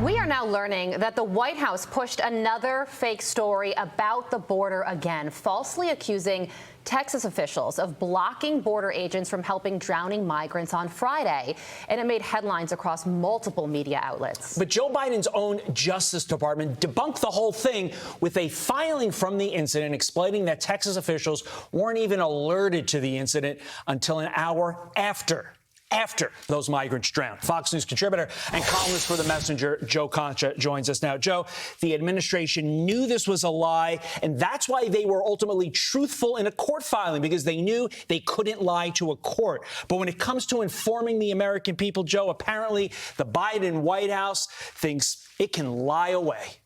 We are now learning that the White House pushed another fake story about the border again, falsely accusing Texas officials of blocking border agents from helping drowning migrants on Friday. And it made headlines across multiple media outlets. But Joe Biden's own Justice Department debunked the whole thing with a filing from the incident explaining that Texas officials weren't even alerted to the incident until an hour after those migrants drowned. Fox News contributor and columnist for The Messenger, Joe Concha, joins us now. Joe, the administration knew this was a lie, and that's why they were ultimately truthful in a court filing, because they knew they couldn't lie to a court. But when it comes to informing the American people, Joe, apparently the Biden White House thinks it can lie away.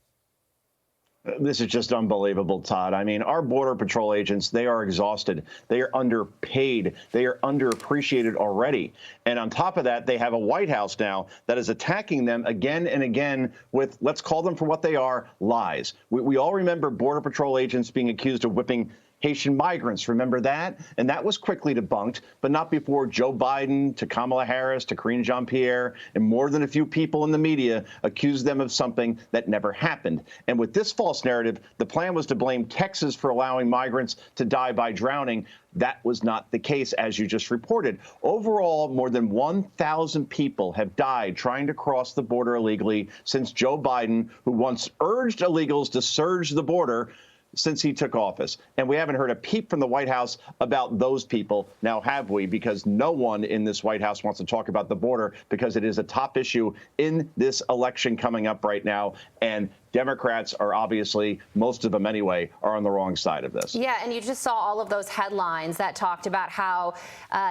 This is just unbelievable, Todd. I mean, our Border Patrol agents, they are exhausted. They are underpaid. They are underappreciated already. And on top of that, they have a White House now that is attacking them again and again with, let's call them for what they are, lies. We all remember Border Patrol agents being accused of whipping Haitian migrants. Remember that? And that was quickly debunked, but not before Joe Biden to Kamala Harris to Karine Jean-Pierre and more than a few people in the media accused them of something that never happened. And with this false narrative, the plan was to blame Texas for allowing migrants to die by drowning. That was not the case, as you just reported. Overall, more than 1,000 people have died trying to cross the border illegally since Joe Biden, who once urged illegals to surge the border, since he took office. And we haven't heard a peep from the White House about those people. Now, have we? Because no one in this White House wants to talk about the border because it is a top issue in this election coming up right now. And Democrats are obviously, most of them anyway, are on the wrong side of this. Yeah, and you just saw all of those headlines that talked about how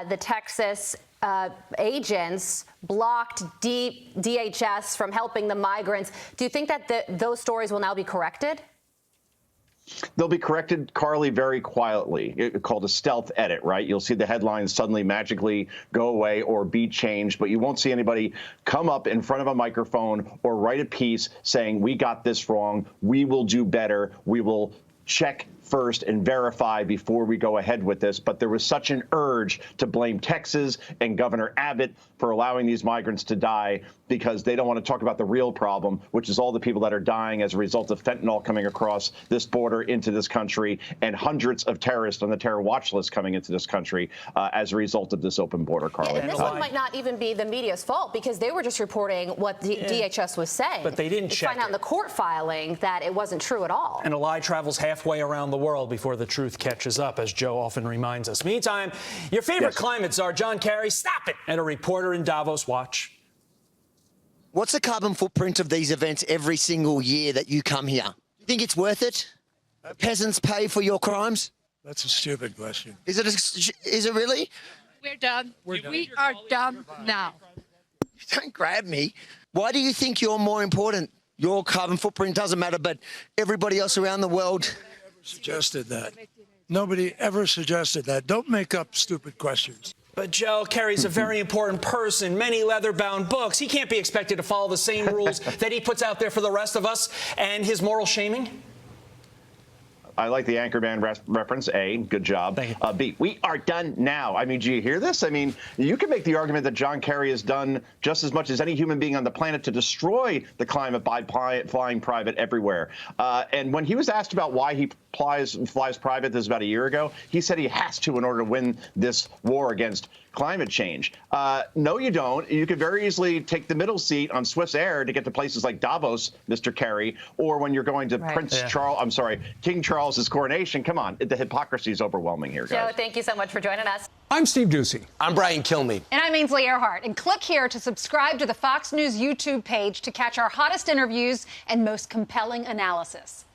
the Texas agents blocked DHS from helping the migrants. Do you think that those stories will now be corrected? They'll be corrected, Carly, very quietly. It's called a stealth edit, right? You'll see the headlines suddenly magically go away or be changed, but you won't see anybody come up in front of a microphone or write a piece saying, we got this wrong, we will do better, we will check first and verify before we go ahead with this. But there was such an urge to blame Texas and Governor Abbott for allowing these migrants to die because they don't want to talk about the real problem, which is all the people that are dying as a result of fentanyl coming across this border into this country and hundreds of terrorists on the terror watch list coming into this country as a result of this open border, Carly. Yeah, and this one might not even be the media's fault because they were just reporting what DHS was saying. But they didn't check find out in the court filing that it wasn't true at all. And a lie travels halfway around the world before the truth catches up, as Joe often reminds us. Meantime, your favorite climate czar, John Kerry, stop it, and a reporter in Davos. Watch. What's the carbon footprint of these events every single year that you come here? Do you think it's worth it? Peasants pay for your crimes? That's a stupid question. Is it really? We're done. We are done now. Don't grab me. Why do you think you're more important? Your carbon footprint doesn't matter, but everybody else around the world Suggested that. Nobody ever suggested that. Don't make up stupid questions. But Joe Kerry's a very important person, many leather-bound books. He can't be expected to follow the same rules that he puts out there for the rest of us and his moral shaming. I like the Anchorman reference. A, good job. Thank you. B, we are done now. I mean, do you hear this? I mean, you can make the argument that John Kerry has done just as much as any human being on the planet to destroy the climate by flying private everywhere. And when he was asked about why he flies private, this was about a year ago, he said he has to in order to win this war against climate change. No, you don't. You could very easily take the middle seat on Swiss Air to get to places like Davos, Mr. Kerry, or when you're going to King Charles's coronation. Come on. The hypocrisy is overwhelming here, guys. Joe, thank you so much for joining us. I'm Steve Ducey. I'm Brian Kilmeade. And I'm Ainsley Earhart. And click here to subscribe to the Fox News YouTube page to catch our hottest interviews and most compelling analysis.